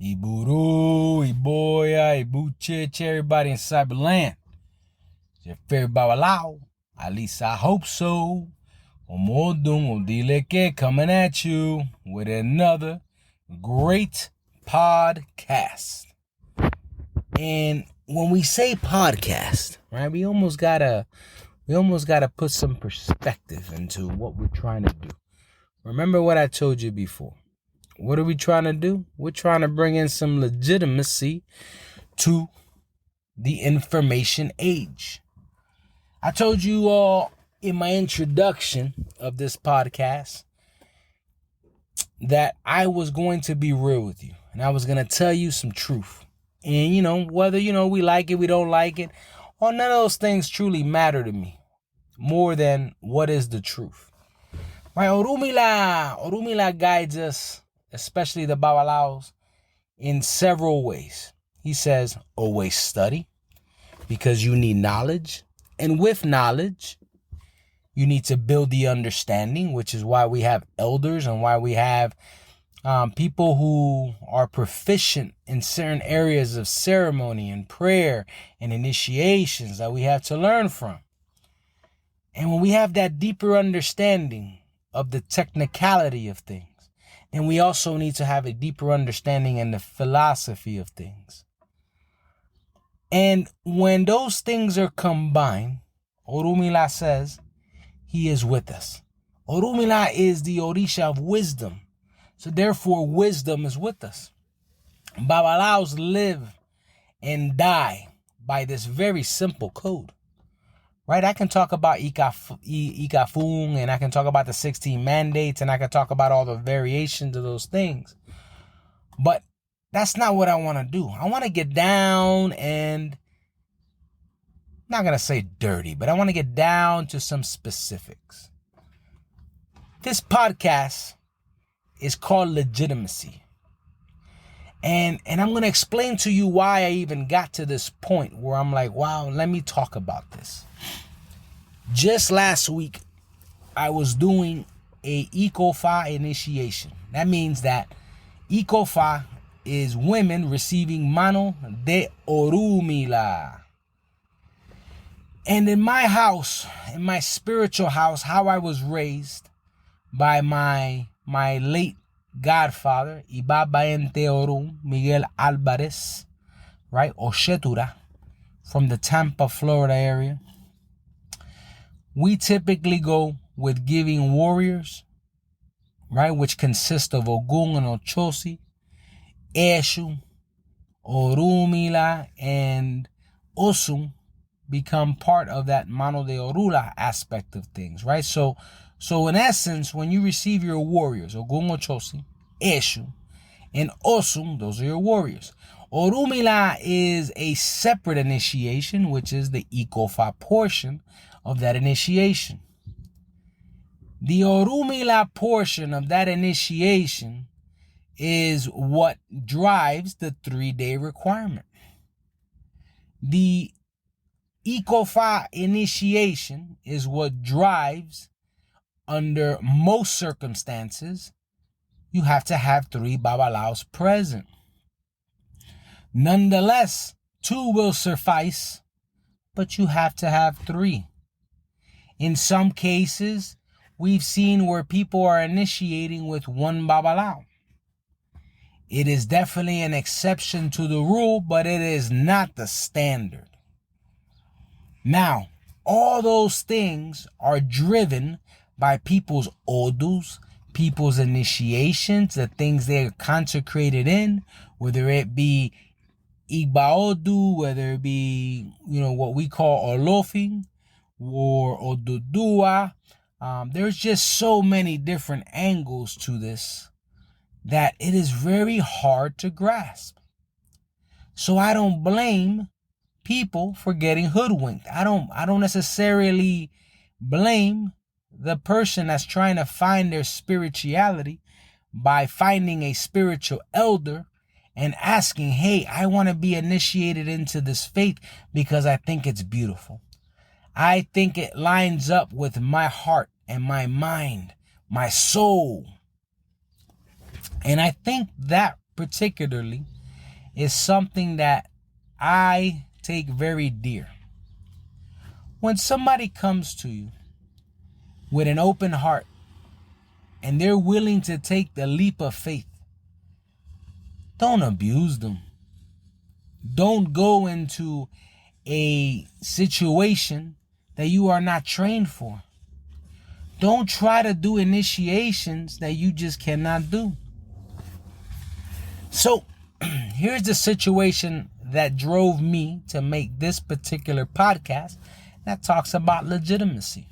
Iburu, Iboya, Ibuche, everybody in Cyberland. Your favorite Babalao. At least I hope so. Omodum Odileke coming at you with another great podcast. And when we say podcast, right, we almost gotta put some perspective into what we're trying to do. Remember what I told you before. What are we trying to do? We're trying to bring in some legitimacy to the information age. I told you all in my introduction of this podcast that I was going to be real with you and I was going to tell you some truth. And, whether, we like it, we don't like it, or none of those things truly matter to me more than what is the truth. My Orumila guides us, especially the Babalaos, in several ways. He says, always study because you need knowledge. And with knowledge, you need to build the understanding, which is why we have elders and why we have people who are proficient in certain areas of ceremony and prayer and initiations that we have to learn from. And when we have that deeper understanding of the technicality of things, then we also need to have a deeper understanding in the philosophy of things. And when those things are combined, Orumila says, he is with us. Orumila is the Orisha of wisdom. So therefore, wisdom is with us. Babalaos live and die by this very simple code. Right? I can talk about Ikafung and I can talk about the 16 mandates and I can talk about all the variations of those things. But that's not what I want to do. I want to get down and, I'm not going to say dirty, but I want to get down to some specifics. This podcast is called Legitimacy. And I'm going to explain to you why I even got to this point where I'm like, wow, let me talk about this. Just last week, I was doing a Ikofa initiation. That means that Ikofa is women receiving mano de Orumila. And in my house, in my spiritual house, how I was raised by my late godfather, Ibaba Ente Orum, Miguel Alvarez, right, Oshetura, from the Tampa, Florida area. We typically go with giving warriors, right, which consist of Ogun and Ochosi, Eshu, Orumila, and Osum become part of that Mano de Orula aspect of things, right? So in essence, when you receive your warriors, Ogun, Ochosi, Eshu, and Osum, those are your warriors. Orumila is a separate initiation, which is the Ikofa portion of that initiation. The Orumila portion of that initiation is what drives the 3-day requirement. The Ikofa initiation is what drives, under most circumstances, you have to have 3 Babalaos present. Nonetheless, 2 will suffice, but you have to have 3. In some cases, we've seen where people are initiating with 1 Babalao. It is definitely an exception to the rule, but it is not the standard. Now, all those things are driven by people's odus, people's initiations, the things they're consecrated in, whether it be Igbaodu, whether it be, what we call Olofing or Odudua. There's just so many different angles to this that it is very hard to grasp. So I don't blame people for getting hoodwinked. I don't necessarily blame the person that's trying to find their spirituality by finding a spiritual elder and asking, hey, I want to be initiated into this faith because I think it's beautiful. I think it lines up with my heart and my mind, my soul. And I think that particularly is something that I take very dear. When somebody comes to you with an open heart and they're willing to take the leap of faith, don't abuse them. Don't go into a situation that you are not trained for. Don't try to do initiations that you just cannot do. So here's the situation that drove me to make this particular podcast that talks about legitimacy.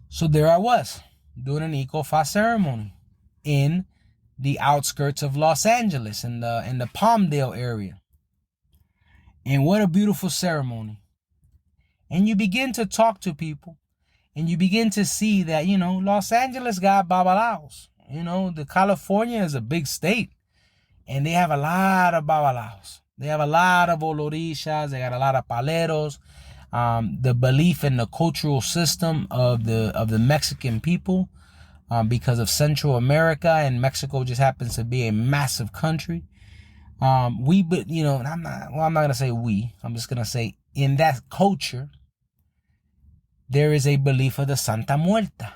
So there I was doing an Eco-Fa ceremony in the outskirts of Los Angeles in the Palmdale area. And what a beautiful ceremony. And you begin to talk to people and you begin to see that, Los Angeles got babalaos. The California is a big state and they have a lot of babalaos. They have a lot of olorishas. They got a lot of paleros. The belief in the cultural system of the Mexican people, because of Central America, and Mexico just happens to be a massive country. I'm not gonna say we. I'm just gonna say in that culture, there is a belief of the Santa Muerta,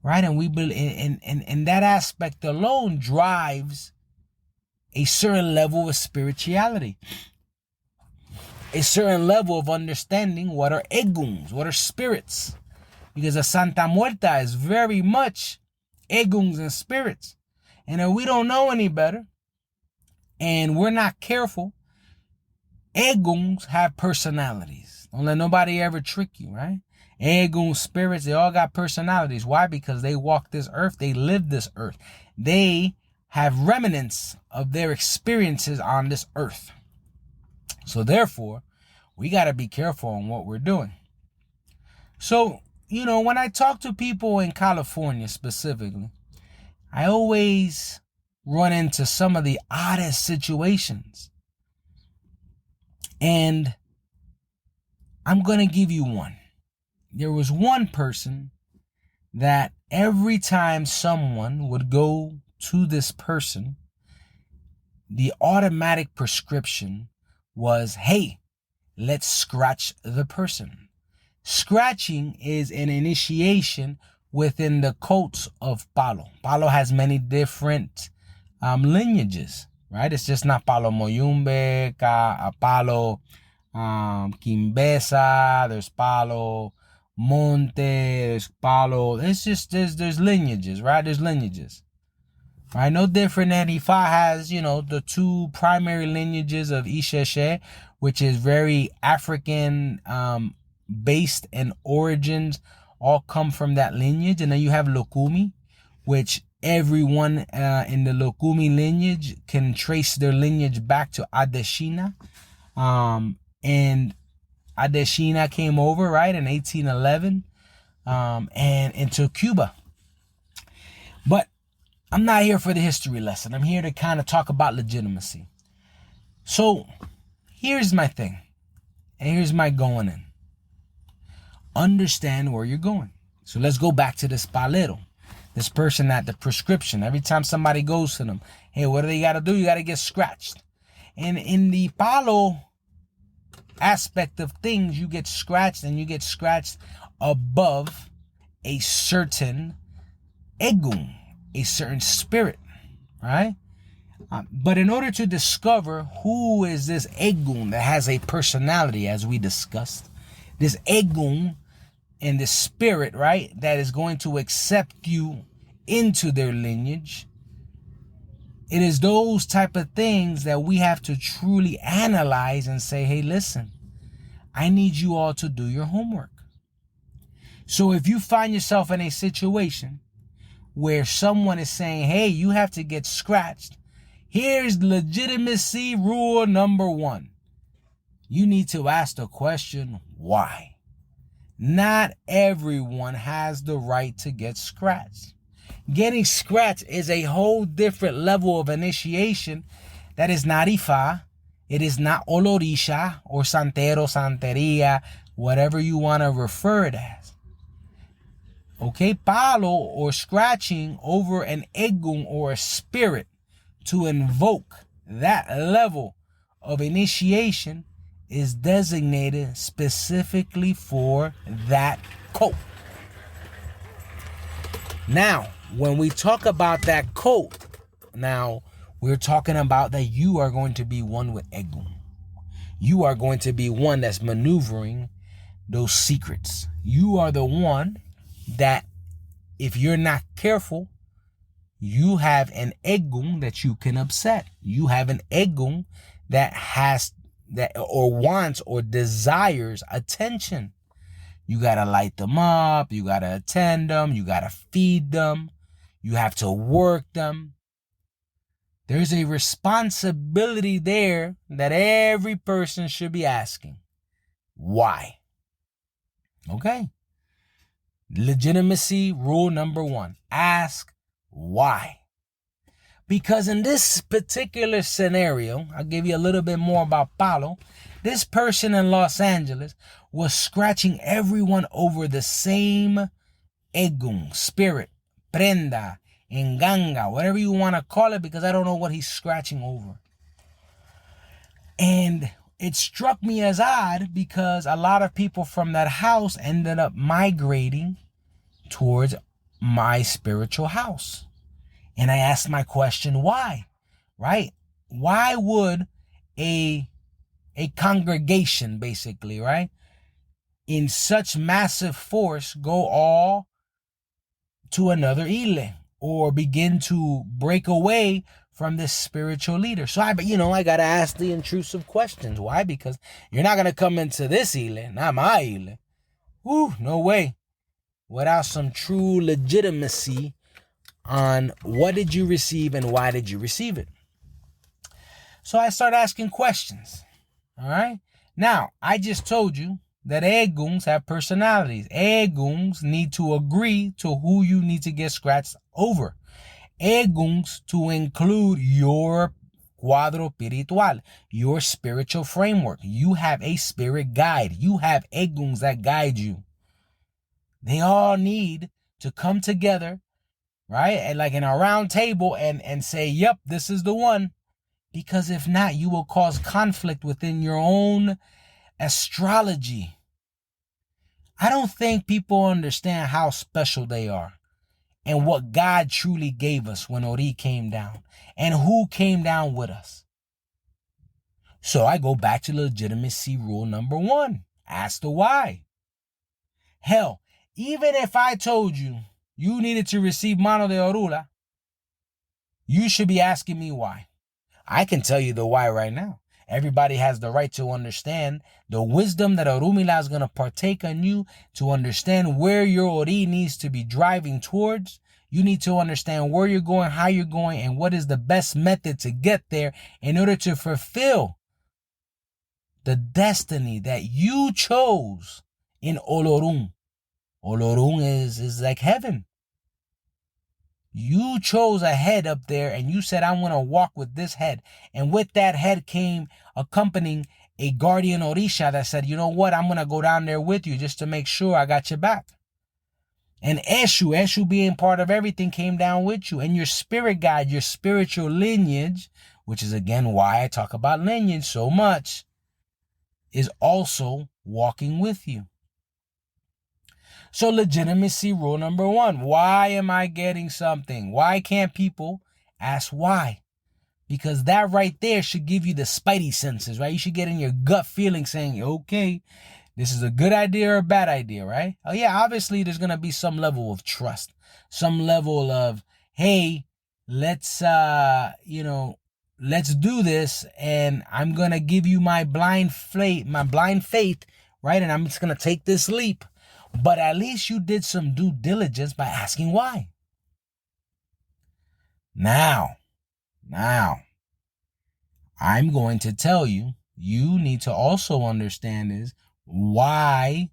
right? And we believe in that aspect alone drives a certain level of spirituality, a certain level of understanding what are eguns, what are spirits, because the Santa Muerta is very much eguns and spirits. And if we don't know any better and we're not careful, eguns have personalities. Don't let nobody ever trick you, right? Egun spirits, they all got personalities. Why? Because they walk this earth. They live this earth. They have remnants of their experiences on this earth. So therefore, we got to be careful on what we're doing. So, when I talk to people in California specifically, I always run into some of the oddest situations. And I'm going to give you one. There was one person that every time someone would go to this person, the automatic prescription was, hey, let's scratch the person. Scratching is an initiation within the cults of Palo. Palo has many different lineages, right? It's just not Palo Moyumbe, Palo Quimbesa, there's Palo Monte, there's Palo. It's just, there's lineages, right? There's lineages. Right, no different than Ifa has, the two primary lineages of Isheshe, which is very African based and origins all come from that lineage. And then you have Lokumi, which everyone in the Lokumi lineage can trace their lineage back to Adeshina. And Adeshina came over, right, in 1811 and into Cuba. But I'm not here for the history lesson. I'm here to kind of talk about legitimacy. So here's my thing. And here's my going in. Understand where you're going. So let's go back to this palero. This person at the prescription. Every time somebody goes to them, hey, what do they got to do? You got to get scratched. And in the palo aspect of things, you get scratched, and you get scratched above a certain egun, a certain spirit, right? But in order to discover who is this egun that has a personality, as we discussed, this egun and the spirit, right, that is going to accept you into their lineage, it is those type of things that we have to truly analyze and say, hey, listen, I need you all to do your homework. So if you find yourself in a situation where someone is saying, hey, you have to get scratched, here's legitimacy rule number 1. You need to ask the question, why? Not everyone has the right to get scratched. Getting scratched is a whole different level of initiation that is not Ifa. It is not Olorisha or Santero, Santeria, whatever you want to refer it as. Okay, palo or scratching over an egun or a spirit to invoke that level of initiation is designated specifically for that cult. Now, when we talk about that cult, now we're talking about that you are going to be one with egun. You are going to be one that's maneuvering those secrets. You are the one that, if you're not careful, you have an egun that you can upset. You have an egun that has that or wants or desires attention. You got to light them up. You got to attend them. You got to feed them. You have to work them. There's a responsibility there that every person should be asking. Why? Okay. Legitimacy rule number 1. Ask why. Because in this particular scenario, I'll give you a little bit more about Palo. This person in Los Angeles was scratching everyone over the same egun, spirit, prenda, enganga, whatever you want to call it, because I don't know what he's scratching over. And it struck me as odd because a lot of people from that house ended up migrating towards my spiritual house. And I asked my question, why? Right? Why would a congregation, basically, right, in such massive force go all to another ile or begin to break away from this spiritual leader? So I got to ask the intrusive questions. Why? Because you're not going to come into this ile, not my ile. Woo, no way. Without some true legitimacy on what did you receive and why did you receive it. So I start asking questions. All right. Now, I just told you that eguns have personalities. Eguns need to agree to who you need to get scratched over. Eguns to include your cuadro espiritual, your spiritual framework. You have a spirit guide. You have eguns that guide you. They all need to come together, right? And like in a round table and say, yep, this is the one. Because if not, you will cause conflict within your own astrology. I don't think people understand how special they are and what God truly gave us when Ori came down and who came down with us. So I go back to legitimacy rule number 1. Ask the why. Hell, even if I told you you needed to receive mano de orula, you should be asking me why. I can tell you the why right now. Everybody has the right to understand the wisdom that Orumila is going to partake on you, to understand where your Ori needs to be driving towards. You need to understand where you're going, how you're going, and what is the best method to get there in order to fulfill the destiny that you chose in Olorum. Olorum is like heaven. You chose a head up there and you said, I'm going to walk with this head. And with that head came accompanying a guardian Orisha that said, you know what? I'm going to go down there with you just to make sure I got your back. And Eshu being part of everything, came down with you. And your spirit guide, your spiritual lineage, which is again why I talk about lineage so much, is also walking with you. So legitimacy rule number 1. Why am I getting something? Why can't people ask why? Because that right there should give you the spidey senses, right? You should get in your gut feeling saying, okay, this is a good idea or a bad idea, right? Oh yeah, obviously there's going to be some level of trust, some level of, hey, let's do this, and I'm going to give you my blind faith, right? And I'm just going to take this leap. But at least you did some due diligence by asking why. Now, I'm going to tell you, you need to also understand is, why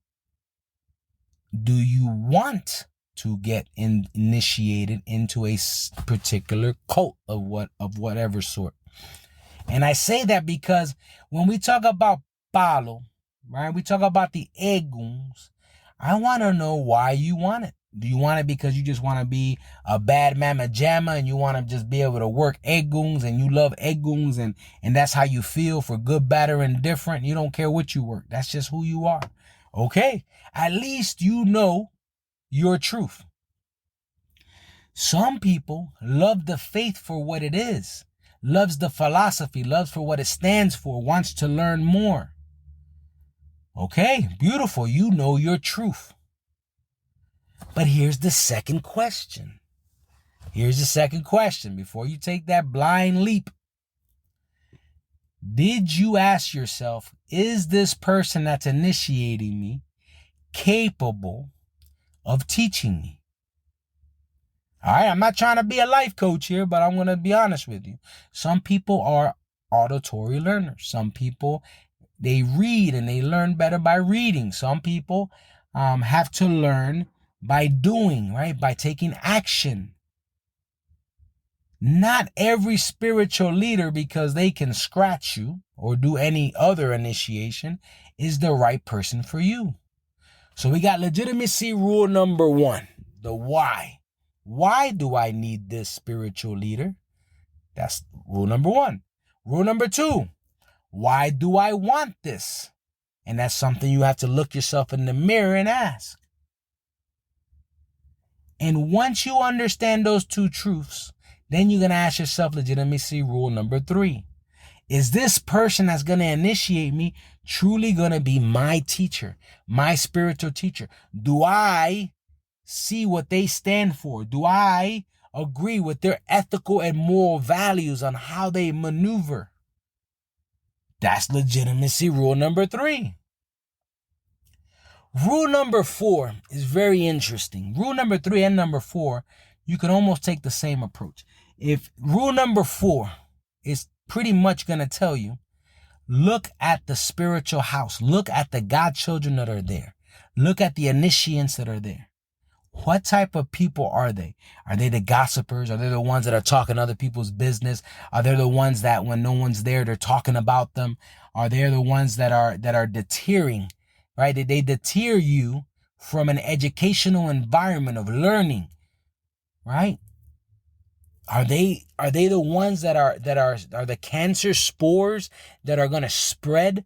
do you want to get initiated into a particular cult of whatever sort? And I say that because when we talk about Palo, right, we talk about the eguns, I want to know why you want it. Do you want it because you just want to be a bad mama jamma and you want to just be able to work eggoons and you love eggoons and that's how you feel for good, bad, or indifferent? You don't care what you work. That's just who you are. Okay? At least you know your truth. Some people love the faith for what it is, loves the philosophy, loves for what it stands for, wants to learn more. Okay, beautiful. You know your truth. But here's the second question. Before you take that blind leap. Did you ask yourself, is this person that's initiating me capable of teaching me? All right, I'm not trying to be a life coach here, but I'm going to be honest with you. Some people are auditory learners. Some people, they read and they learn better by reading. Some people have to learn by doing, right? By taking action. Not every spiritual leader, because they can scratch you or do any other initiation, is the right person for you. So we got legitimacy rule number 1, the why. Why do I need this spiritual leader? That's rule number 1. Rule number 2, why do I want this? And that's something you have to look yourself in the mirror and ask. And once you understand those 2 truths, then you're going to ask yourself legitimacy rule number 3. Is this person that's going to initiate me truly going to be my teacher, my spiritual teacher? Do I see what they stand for? Do I agree with their ethical and moral values on how they maneuver? That's legitimacy rule number 3. Rule number 4 is very interesting. Rule number 3 and number 4, you can almost take the same approach. If rule number 4 is pretty much going to tell you, look at the spiritual house. Look at the godchildren that are there. Look at the initiants that are there. What type of people are they? Are they the gossipers? Are they the ones that are talking other people's business? Are they the ones that when no one's there, they're talking about them? Are they the ones that are deterring, right? They deter you from an educational environment of learning, right? Are they the ones that are the cancer spores that are going to spread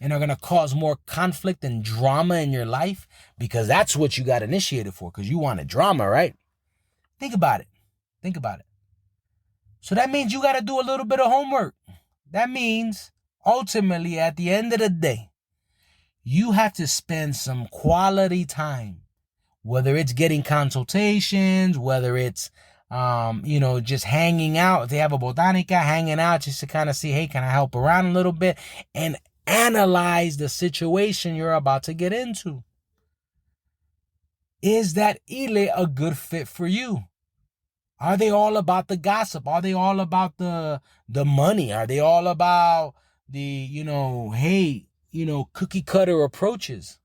and are going to cause more conflict and drama in your life? Because that's what you got initiated for, because you wanted drama, right? Think about it. So that means you got to do a little bit of homework. That means ultimately at the end of the day, you have to spend some quality time, whether it's getting consultations, whether it's just hanging out. If they have a botanica, hanging out just to kind of see, hey, can I help around a little bit? And analyze the situation you're about to get into. Is that ile a good fit for you? Are they all about the gossip? Are they all about the money? Are they all about the, cookie cutter approaches?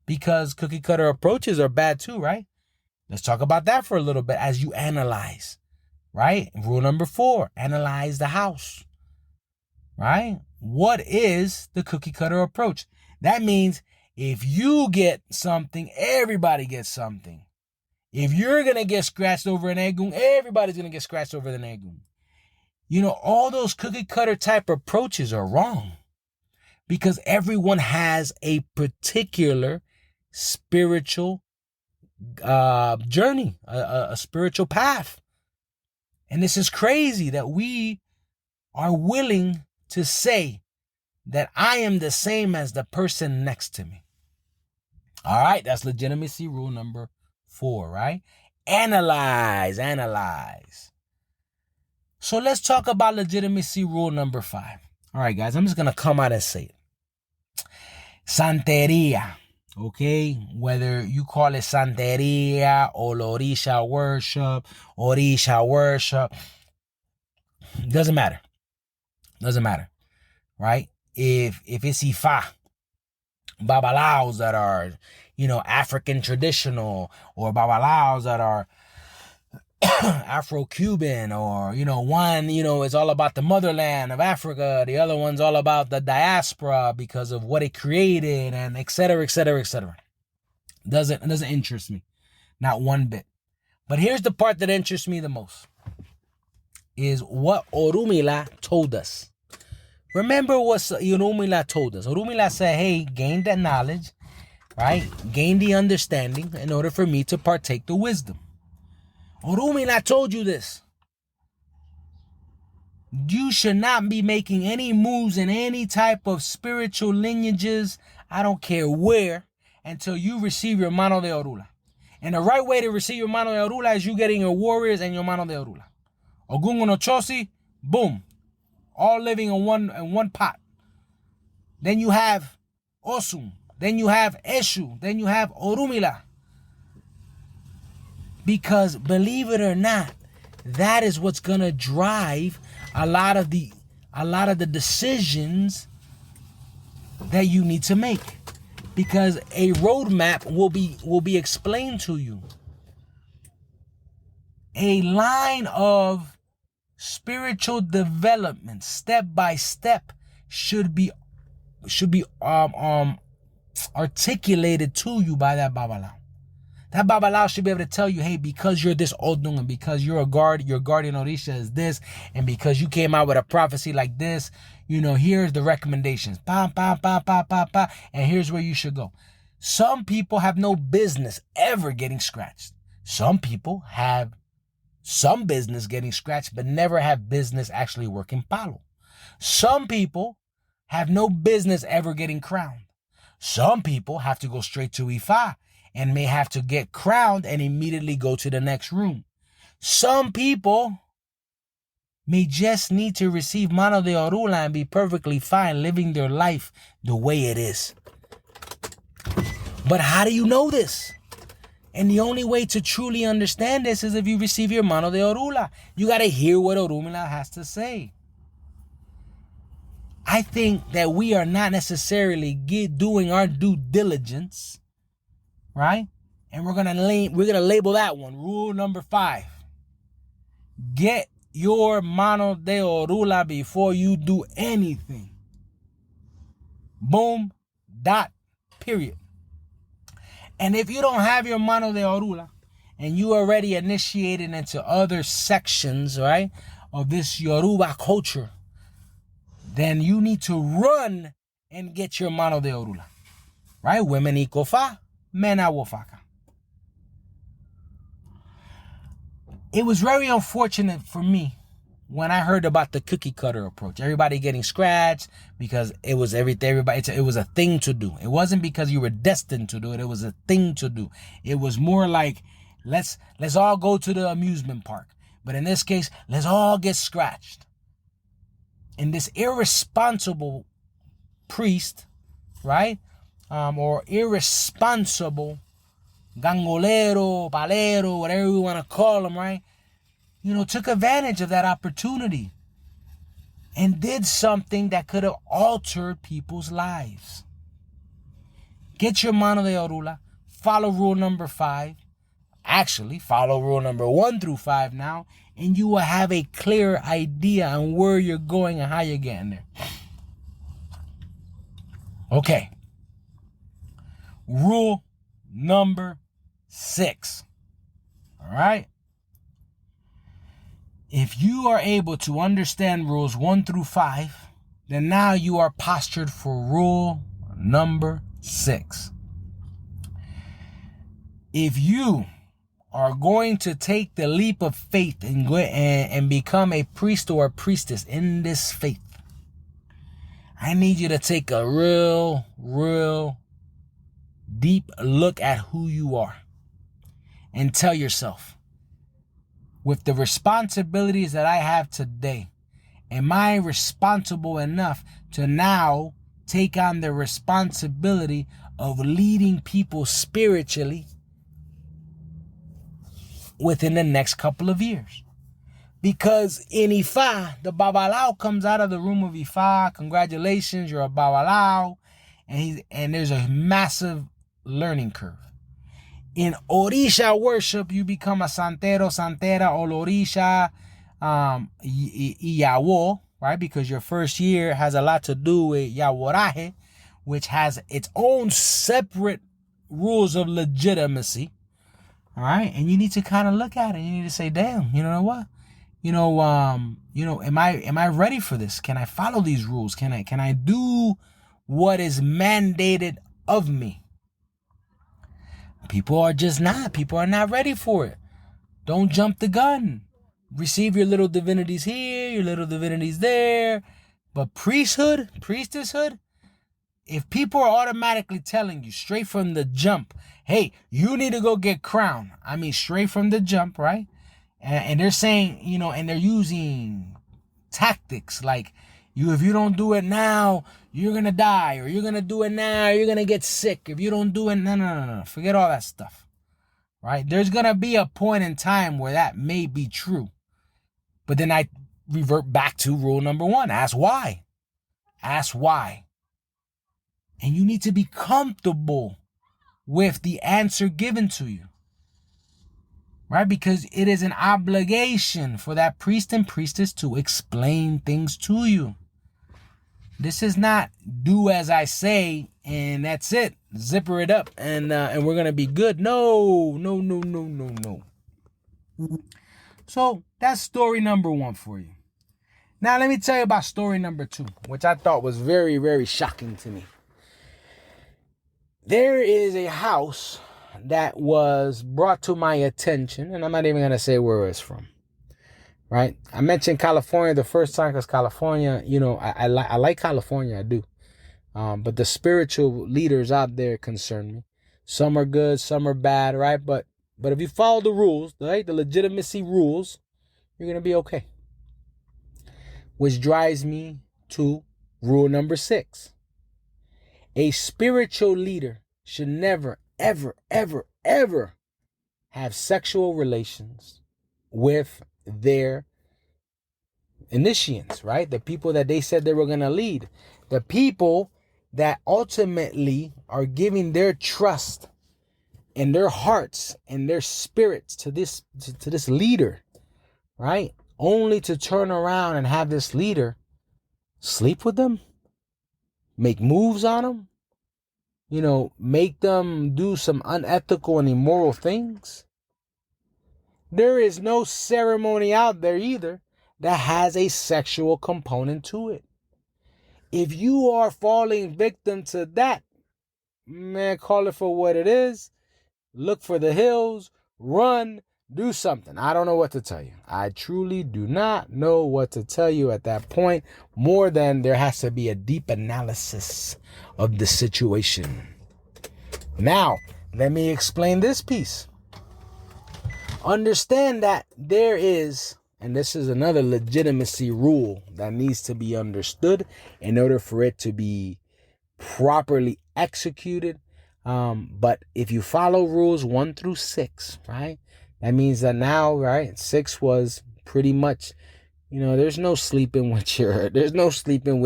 Because cookie cutter approaches are bad too, right? Let's talk about that for a little bit as you analyze, right? Rule number 4, analyze the house, right? What is the cookie cutter approach? That means if you get something, everybody gets something. If you're going to get scratched over an eggoon, everybody's going to get scratched over an eggoon. All those cookie cutter type approaches are wrong, because everyone has a particular spiritual journey, a spiritual path. And this is crazy that we are willing to say that I am the same as the person next to me. All right, that's legitimacy rule number 4, right? Analyze. So let's talk about legitimacy rule number 5. All right, guys, I'm just going to come out and say it. Santeria, okay? Whether you call it Santeria or Orisha worship, doesn't matter, right? If it's Ifa, Babalaos that are, African traditional, or Babalaos that are Afro-Cuban, or, one, is all about the motherland of Africa. The other one's all about the diaspora because of what it created, and et cetera, et cetera, et cetera. Doesn't interest me. Not one bit. But here's the part that interests me the most. Is what Orunmila told us. Remember what Orunmila told us. Orunmila said, hey, gain that knowledge, right? Gain the understanding in order for me to partake the wisdom. Orunmila told you this. You should not be making any moves in any type of spiritual lineages, I don't care where, until you receive your mano de orula. And the right way to receive your mano de orula is you getting your warriors and your mano de orula. Ogun Onochosi, boom. All living in one pot. Then you have Osum. Then you have Eshu. Then you have Orunmila. Because believe it or not, that is what's gonna drive a lot of the decisions that you need to make. Because a roadmap will be explained to you. A line of spiritual development, step by step, should be articulated to you by that Babalao. That Babalao should be able to tell you, hey, because you're this Odung, and because you're your guardian Orisha is this, and because you came out with a prophecy like this, here's the recommendations. And here's where you should go. Some people have no business ever getting scratched. Some people have some business getting scratched, but never have business actually working palo. Some people have no business ever getting crowned. Some people have to go straight to Ifa and may have to get crowned and immediately go to the next room. Some people may just need to receive mano de orula and be perfectly fine living their life the way it is. But how do you know this? And the only way to truly understand this is if you receive your mano de orula. You got to hear what Orunmila has to say. I think that we are not necessarily doing our due diligence, right? And we're gonna label that one rule number 5. Get your mano de orula before you do anything. Boom. Dot. Period. And if you don't have your mano de orula and you already initiated into other sections, right, of this Yoruba culture, then you need to run and get your mano de orula. Right? Women ikofa, men awofaka. It was very unfortunate for me when I heard about the cookie cutter approach. Everybody getting scratched because it was everybody. It was a thing to do. It wasn't because you were destined to do it. It was a thing to do. It was more like, let's all go to the amusement park. But in this case, let's all get scratched. And this irresponsible priest, right? Or irresponsible gangolero, palero, whatever we want to call him, right? Took advantage of that opportunity and did something that could have altered people's lives. Get your mano de orula. Follow rule number 5. Actually, follow rule number 1 through 5 now, and you will have a clear idea on where you're going and how you're getting there. Okay. Rule number 6. All right. If you are able to understand rules 1 through 5, then now you are postured for rule number 6. If you are going to take the leap of faith and become a priest or a priestess in this faith, I need you to take a real deep look at who you are and tell yourself, with the responsibilities that I have today, am I responsible enough to now take on the responsibility of leading people spiritually within the next couple of years? Because in Ifa, the Babalao comes out of the room of Ifa. Congratulations, you're a Babalao. And there's a massive learning curve. In Orisha worship, you become a Santero, Santera, Olorisha, Yawo, right? Because your first year has a lot to do with Yaworaje, which has its own separate rules of legitimacy, All right. And you need to kind of look at it. You need to say, damn, you know what? Am I ready for this? Can I follow these rules? Can I do what is mandated of me? People are not ready for it. Don't jump the gun. Receive your little divinities here, your little divinities there. But priestesshood, if people are automatically telling you straight from the jump, hey, you need to go get crowned. I mean, straight from the jump, right? And they're saying, and they're using tactics like, if you don't do it now, you're going to die. Or you're going to do it now, you're going to get sick. If you don't do it, no. Forget all that stuff, right? There's going to be a point in time where that may be true. But then I revert back to rule number 1. Ask why. Ask why. And you need to be comfortable with the answer given to you. Right? Because it is an obligation for that priest and priestess to explain things to you. This is not do as I say and that's it. Zipper it up and we're going to be good. No. So that's story number 1 for you. Now let me tell you about story number 2, which I thought was very, very shocking to me. There is a house that was brought to my attention, and I'm not even going to say where it's from, right? I mentioned California the first time because California, I like California, I do. But the spiritual leaders out there concern me. Some are good, some are bad, right? But if you follow the rules, right, the legitimacy rules, you're going to be okay. Which drives me to rule number 6. A spiritual leader should never, ever, ever, ever have sexual relations with their initiates, right? The people that they said they were going to lead. The people that ultimately are giving their trust and their hearts and their spirits to this leader, right? Only to turn around and have this leader sleep with them, make moves on them, make them do some unethical and immoral things. There is no ceremony out there either that has a sexual component to it. If you are falling victim to that, man, call it for what it is. Look for the hills, run, do something. I don't know what to tell you. I truly do not know what to tell you at that point, more than there has to be a deep analysis of the situation. Now, let me explain this piece. Understand that there is, and this is another legitimacy rule that needs to be understood in order for it to be properly executed. But if you follow rules 1 through 6, right? That means that now, right, 6 was pretty much, there's no sleeping with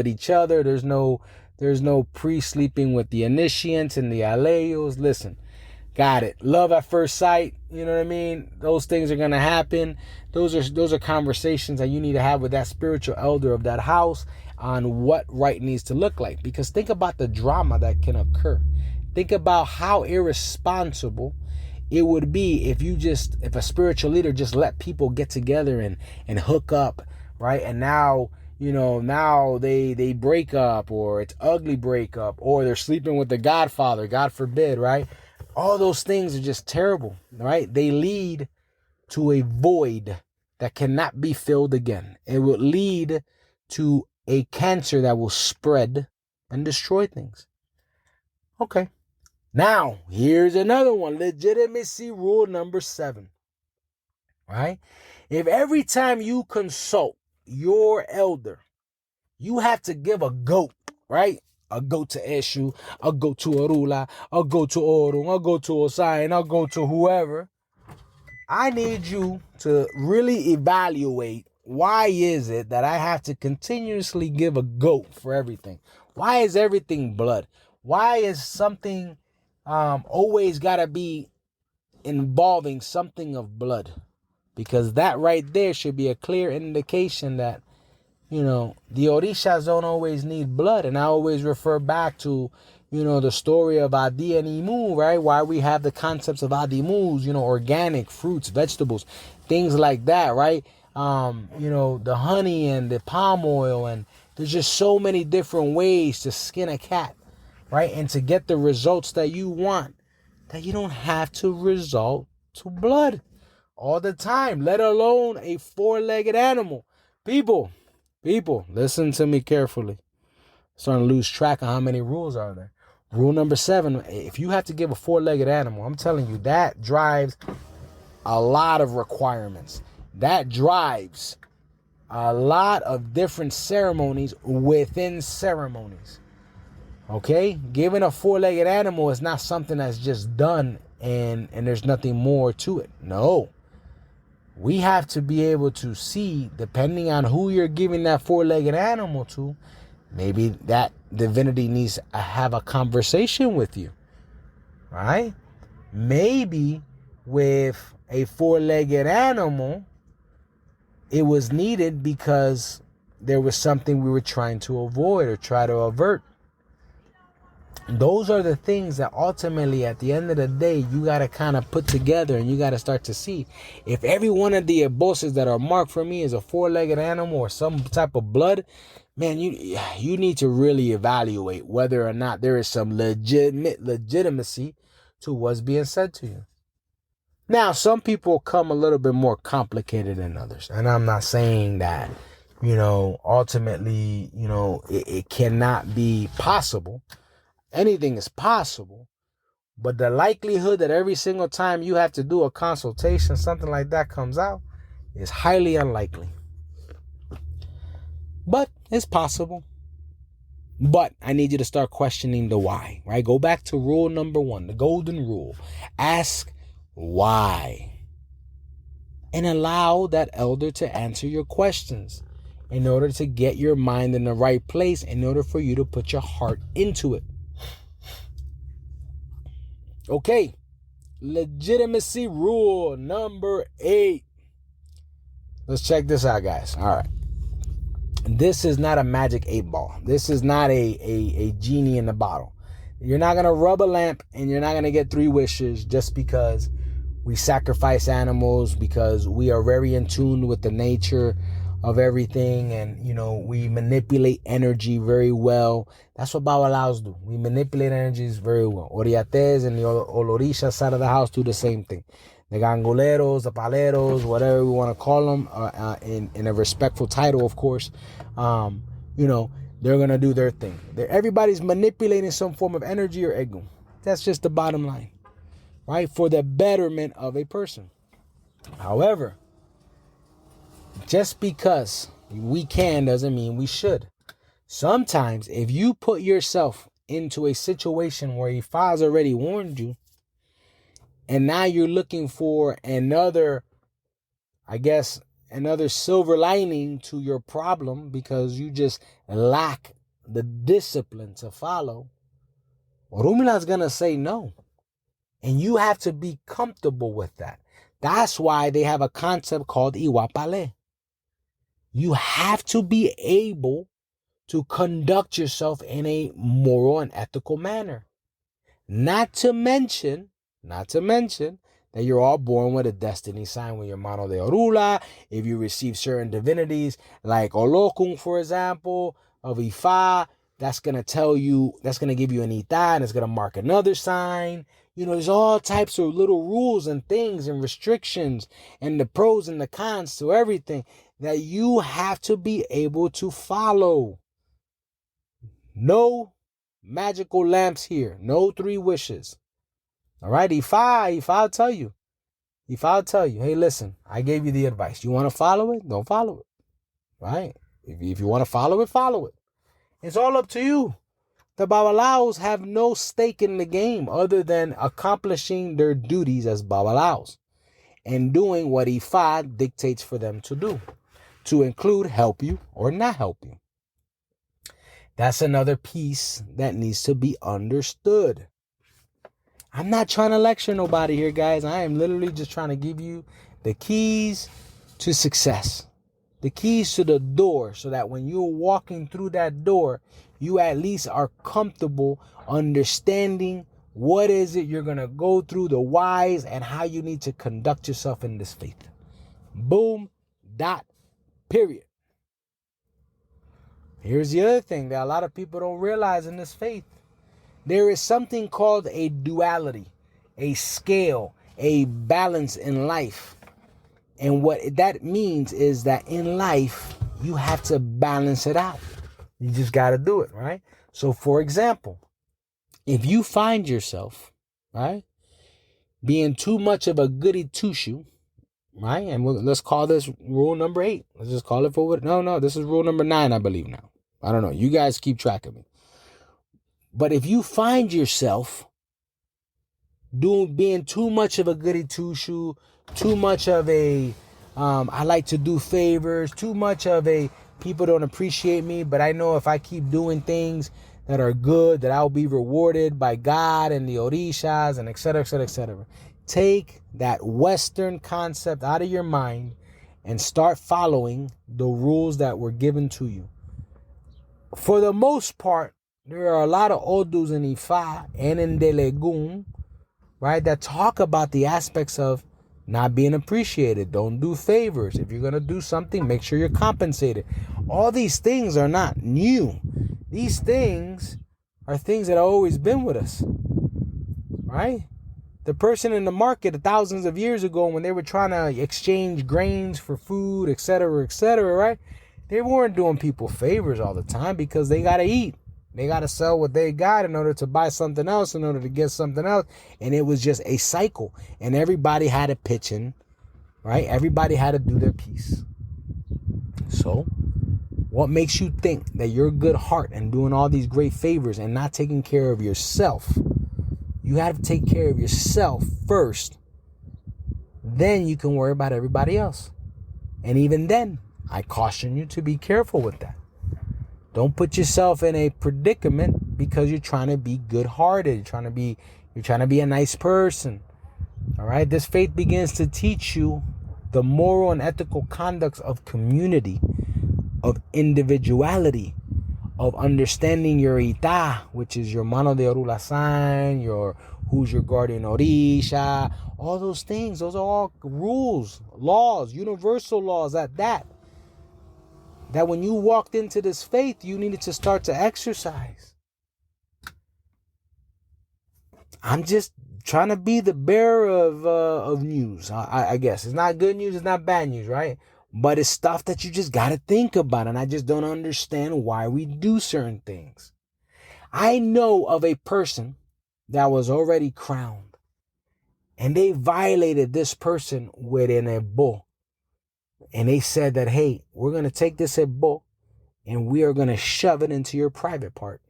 each other. There's no pre-sleeping with the initiants and the aleos. Listen, got it. Love at first sight. You know what I mean? Those things are going to happen. Those are conversations that you need to have with that spiritual elder of that house on what right needs to look like. Because think about the drama that can occur. Think about how irresponsible it would be if a spiritual leader just let people get together and hook up, right? And now they break up, or it's ugly breakup, or they're sleeping with the godfather, God forbid, right? All those things are just terrible, right? They lead to a void that cannot be filled again. It will lead to a cancer that will spread and destroy things. Okay. Now, here's another one. Legitimacy rule number 7. Right? If every time you consult your elder, you have to give a goat, right? A goat to Eshu, a goat to Arula, a goat to Orun, a goat to Osain, a goat to whoever. I need you to really evaluate, why is it that I have to continuously give a goat for everything? Why is everything blood? Why is something always got to be involving something of blood? Because that right there should be a clear indication that, the Orishas don't always need blood. And I always refer back to, the story of Adi and Imu, right? Why we have the concepts of Adimus, organic fruits, vegetables, things like that, right? The honey and the palm oil, and there's just so many different ways to skin a cat, right? And to get the results that you want, that you don't have to resort to blood all the time, let alone a four-legged animal. People, listen to me carefully. Starting to lose track of how many rules are there. Rule number 7, if you have to give a four-legged animal, I'm telling you, that drives a lot of requirements. That drives a lot of different ceremonies within ceremonies. Okay? Giving a four-legged animal is not something that's just done and there's nothing more to it. No. We have to be able to see, depending on who you're giving that four-legged animal to, maybe that divinity needs to have a conversation with you, right? Maybe with a four-legged animal, it was needed because there was something we were trying to avoid or try to avert. Those are the things that ultimately, at the end of the day, you got to kind of put together, and you got to start to see. If every one of the bosses that are marked for me is a four-legged animal or some type of blood, man, you need to really evaluate whether or not there is some legitimacy to what's being said to you. Now, some people come a little bit more complicated than others. And I'm not saying that, ultimately, it cannot be possible. Anything is possible. But the likelihood that every single time you have to do a consultation, something like that comes out, is highly unlikely. But it's possible. But I need you to start questioning the why, right? Go back to rule number 1, the golden rule. Ask why. And allow that elder to answer your questions in order to get your mind in the right place, in order for you to put your heart into it. Okay. Legitimacy rule number 8. Let's check this out, guys. All right. This is not a magic 8-ball. This is not a genie in the bottle. You're not going to rub a lamp and you're not going to get 3 wishes just because we sacrifice animals, because we are very in tune with the nature of everything, and we manipulate energy very well. That's what Babalaos do. We manipulate energies very well. Oriates and the Olorisha side of the house do the same thing. The gangoleros, the paleros, whatever we want to call them, in a respectful title, of course. They're going to do their thing. Everybody's manipulating some form of energy or ego. That's just the bottom line, right? For the betterment of a person. However, just because we can doesn't mean we should. Sometimes if you put yourself into a situation where Ifa's already warned you, and now you're looking for another silver lining to your problem because you just lack the discipline to follow, Orumila's going to say no. And you have to be comfortable with that. That's why they have a concept called Iwapale. You have to be able to conduct yourself in a moral and ethical manner. Not to mention that you're all born with a destiny sign when you're Mano de Orula. If you receive certain divinities like Olokun, for example, of Ifa, that's going to give you an Ita, and it's going to mark another sign. There's all types of little rules and things and restrictions and the pros and the cons to everything that you have to be able to follow. No magical lamps here. No 3 wishes. All right, I'll tell you. Hey, listen, I gave you the advice. You want to follow it? Don't follow it. Right? If you want to follow it, follow it. It's all up to you. The Babalaos have no stake in the game other than accomplishing their duties as Babalaos and doing what Ifa dictates for them to do, to include help you or not help you. That's another piece that needs to be understood. I'm not trying to lecture nobody here, guys. I am literally just trying to give you the keys to success. The keys to the door, so that when you're walking through that door, you at least are comfortable understanding what is it you're going to go through, the whys, and how you need to conduct yourself in this faith. Boom, dot, period. Here's the other thing that a lot of people don't realize in this faith. There is something called a duality, a scale, a balance in life. And what that means is that in life, you have to balance it out. You just got to do it, right? So, for example, if you find yourself, right, being too much of a goody two-shoe, right? And let's call this rule number 8. Let's just call it for what? No, this is rule number 9, I believe now. I don't know. You guys keep track of me. But if you find yourself being too much of a goody two-shoe, too much of a I like to do favors, too much of a people don't appreciate me, but I know if I keep doing things that are good, that I'll be rewarded by God and the Orishas and et cetera, et cetera, et cetera. Take that Western concept out of your mind and start following the rules that were given to you. For the most part, there are a lot of Odus in Ifa and in Delegun, right, that talk about the aspects of not being appreciated. Don't do favors. If you're going to do something, make sure you're compensated. All these things are not new. These things are things that have always been with us, right? The person in the market thousands of years ago when they were trying to exchange grains for food, et cetera, right? They weren't doing people favors all the time because they got to eat. They got to sell what they got in order to buy something else, in order to get something else. And it was just a cycle. And everybody had to pitch in, right? Everybody had to do their piece. So what makes you think that you're a good heart and doing all these great favors and not taking care of yourself? You have to take care of yourself first. Then you can worry about everybody else. And even then, I caution you to be careful with that. Don't put yourself in a predicament because you're trying to be good-hearted. You're trying to be a nice person. All right? This faith begins to teach you the moral and ethical conducts of community, of individuality, of understanding your ita, which is your mano de orula sign, who's your guardian orisha, all those things. Those are all rules, laws, universal laws at that when you walked into this faith, you needed to start to exercise. I'm just trying to be the bearer of news, I guess. It's not good news, it's not bad news, right? But it's stuff that you just got to think about, and I just don't understand why we do certain things. I know of a person that was already crowned, and they violated this person with an ebo. And they said that, hey, we're going to take this ebo and we are going to shove it into your private part.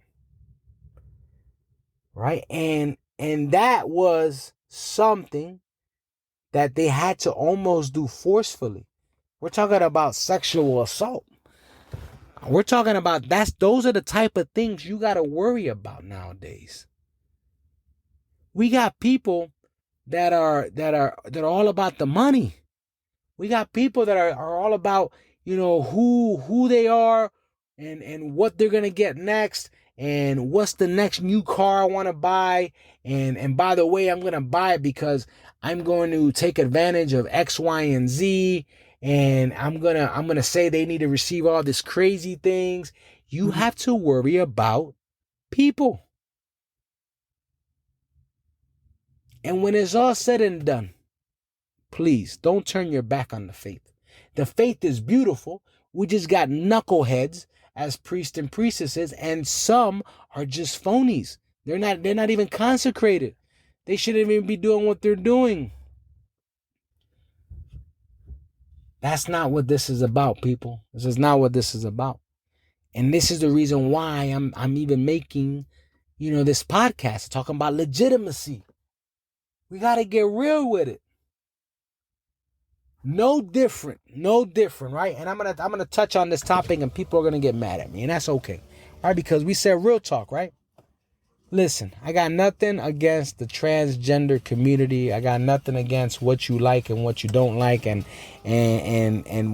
Right? And that was something that they had to almost do forcefully. We're talking about sexual assault. We're talking about those are the type of things you got to worry about nowadays. We got people that are all about the money. We got people that are all about, who they are and what they're going to get next and what's the next new car I want to buy. And by the way, I'm going to buy it because I'm going to take advantage of X, Y, and Z. And I'm going to say they need to receive all these crazy things. You have to worry about people. And when it's all said and done, please don't turn your back on the faith. The faith is beautiful. We just got knuckleheads as priests and priestesses, and some are just phonies. They're not even consecrated. They shouldn't even be doing what they're doing. That's not what this is about, people. This is not what this is about. And this is the reason why I'm even making, this podcast talking about legitimacy. We got to get real with it. No different, right? And I'm gonna touch on this topic, and people are gonna get mad at me, and that's okay, right? Because we said real talk, right? Listen, I got nothing against the transgender community. I got nothing against what you like and what you don't like, and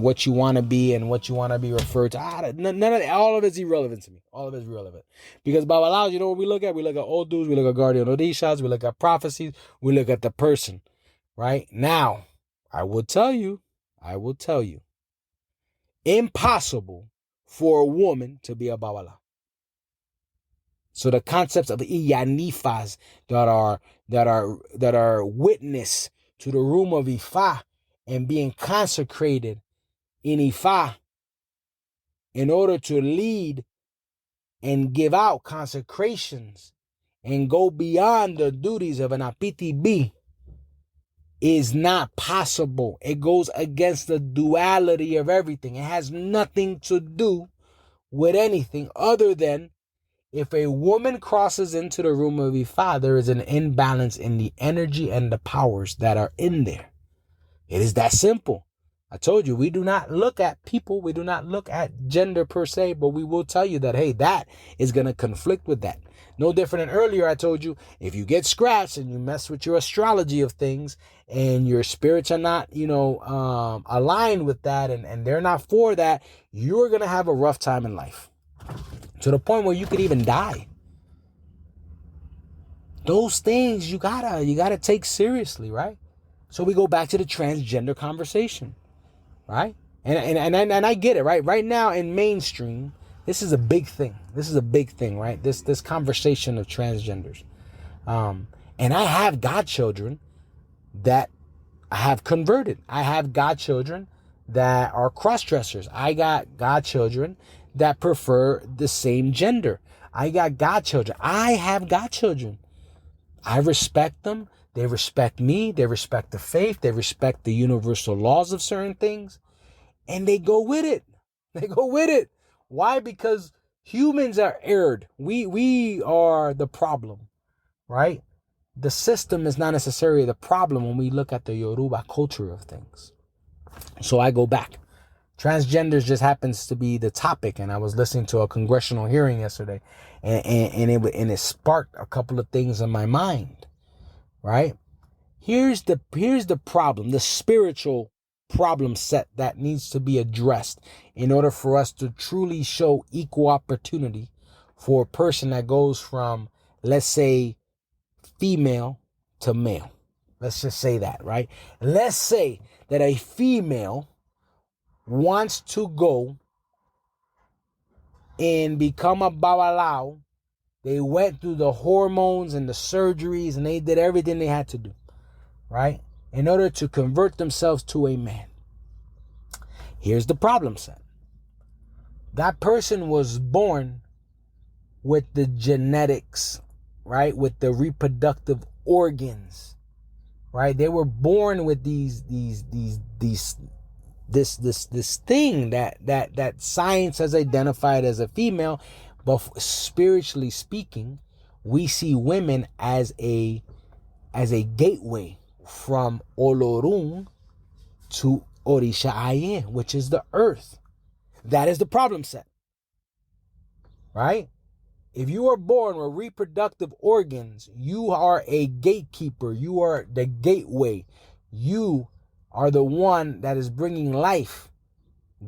what you want to be and what you want to be referred to. None of that, all of it's irrelevant to me. All of it's irrelevant. Because Babalaos, you know what we look at? We look at old dudes, we look at guardian orishas, we look at prophecies, we look at the person. Right? Now, I will tell you, impossible for a woman to be a Babala. So the concepts of Iyanifas that are witness to the room of Ifa and being consecrated in Ifa in order to lead and give out consecrations and go beyond the duties of an Apiti B is not possible. It goes against the duality of everything. It has nothing to do with anything other than if a woman crosses into the room of Ifa, there is an imbalance in the energy and the powers that are in there. It is that simple. I told you, we do not look at people. We do not look at gender per se, but we will tell you that, hey, that is going to conflict with that. No different than earlier, I told you, if you get scratched and you mess with your astrology of things and your spirits are not, aligned with that and they're not for that, you're going to have a rough time in life. To the point where you could even die. Those things you gotta take seriously, right? So we go back to the transgender conversation, right? And I get it, right? Right now in mainstream, this is a big thing. Right? This conversation of transgenders. And I have godchildren that I have converted. I have godchildren that are cross-dressers. I got godchildren that prefer the same gender. I got godchildren. I have godchildren. I respect them. They respect me. They respect the faith. They respect the universal laws of certain things. And they go with it. Why? Because humans are erred. We are the problem, right? The system is not necessarily the problem when we look at the Yoruba culture of things. So I go back. Transgenders just happens to be the topic, and I was listening to a congressional hearing yesterday, and it sparked a couple of things in my mind. Right? Here's the problem, the spiritual problem set that needs to be addressed in order for us to truly show equal opportunity for a person that goes from, let's say, female to male. Let's just say that, right? Let's say that a female wants to go and become a babalao. They went through the hormones and the surgeries and they did everything they had to do, right? In order to convert themselves to a man. Here's the problem set. That person was born with the genetics, right? With the reproductive organs, right? They were born with this thing that science has identified as a female, but spiritually speaking, we see women as a gateway from Olorun to Orisha Aye, which is the earth. That is the problem set, right? If you are born with reproductive organs, you are a gatekeeper. You are the gateway. You are the one that is bringing life.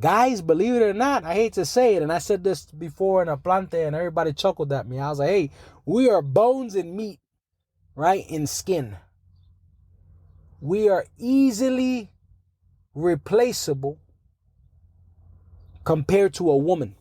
Guys, believe it or not, I hate to say it, and I said this before in a plante and everybody chuckled at me. I was like, hey, we are bones and meat, right, in skin. We are easily replaceable compared to a woman.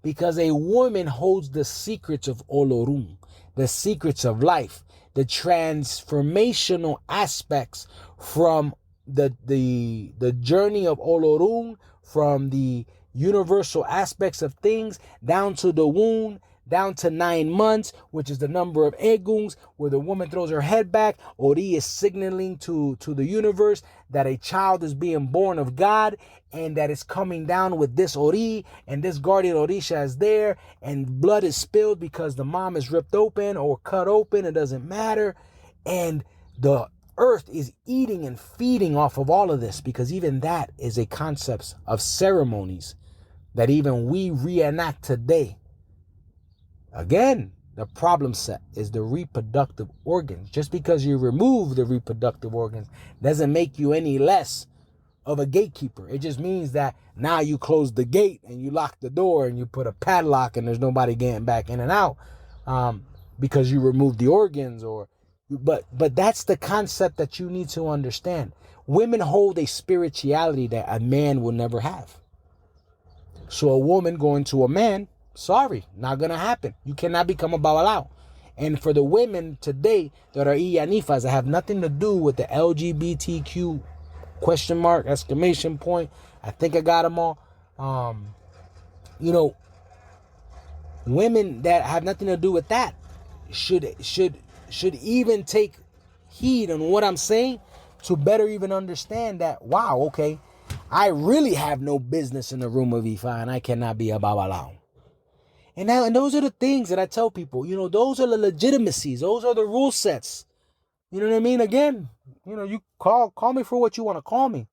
Because a woman holds the secrets of Olorun, the secrets of life, the transformational aspects from the journey of Olorun, from the universal aspects of things down to the womb, down to 9 months, which is the number of eguns, where the woman throws her head back. Ori is signaling to the universe that a child is being born of God and that it's coming down with this Ori, and this guardian Orisha is there, and blood is spilled because the mom is ripped open or cut open. It doesn't matter. And the earth is eating and feeding off of all of this, because even that is a concept of ceremonies that even we reenact today. Again, The problem set is the reproductive organs. Just because you remove the reproductive organs doesn't make you any less of a gatekeeper. It just means that now you close the gate and you lock the door and you put a padlock and there's nobody getting back in and out because you removed the organs. But that's the concept that you need to understand. Women hold a spirituality that a man will never have. So a woman going to a man, sorry, not gonna happen. You cannot become a babalao. And for the women today that are iyanifas, that have nothing to do with the LGBTQ question mark, exclamation point, I think I got them all. Women that have nothing to do with that should even take heed on what I'm saying to better even understand that, wow, okay, I really have no business in the room of Ifa and I cannot be a babalao. And those are the things that I tell people, those are the legitimacies. Those are the rule sets. You know what I mean? Again, you call me for what you want to call me.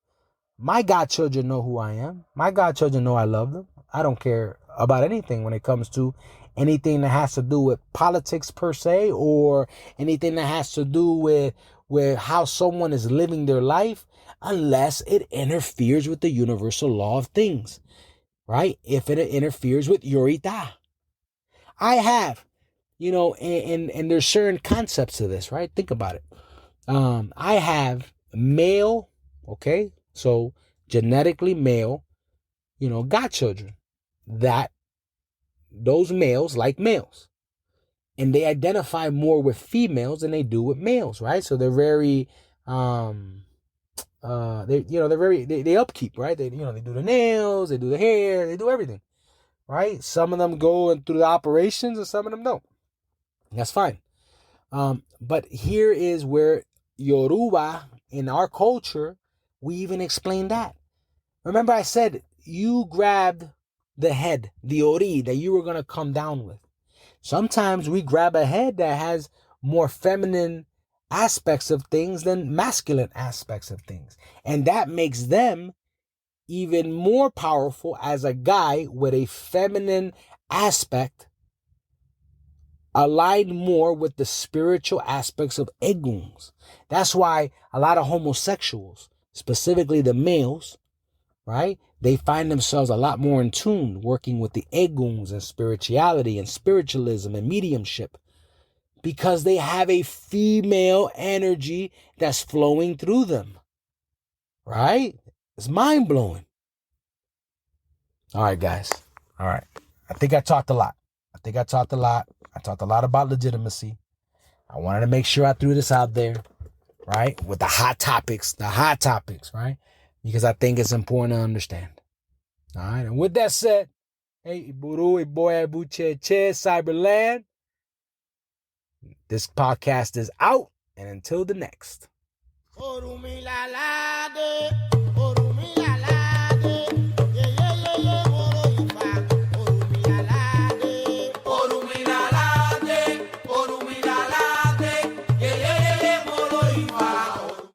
My godchildren know who I am. My godchildren know I love them. I don't care about anything when it comes to anything that has to do with politics per se, or anything that has to do with how someone is living their life, unless it interferes with the universal law of things, right? If it interferes with Yorita. I have, and there's certain concepts to this, right? Think about it. I have male, okay? So genetically male, godchildren, that those males like males, and they identify more with females than they do with males, right? So they're very, they upkeep, right? They do the nails, they do the hair, they do everything, right? Some of them go through the operations and some of them don't. That's fine. But here is where Yoruba, in our culture, we even explain that. Remember I said you grabbed the head, the ori that you were going to come down with. Sometimes we grab a head that has more feminine aspects of things than masculine aspects of things. And that makes them even more powerful as a guy with a feminine aspect, aligned more with the spiritual aspects of eguns. That's why a lot of homosexuals, specifically the males, right? They find themselves a lot more in tune working with the eguns and spirituality and spiritualism and mediumship, because they have a female energy that's flowing through them, right? It's mind-blowing. All right, guys. All right. I think I talked a lot. I talked a lot about legitimacy. I wanted to make sure I threw this out there, right? With the hot topics, right? Because I think it's important to understand. All right. And with that said, hey, Iburu, Iboya, Buche, Che, Cyberland. This podcast is out. And until the next.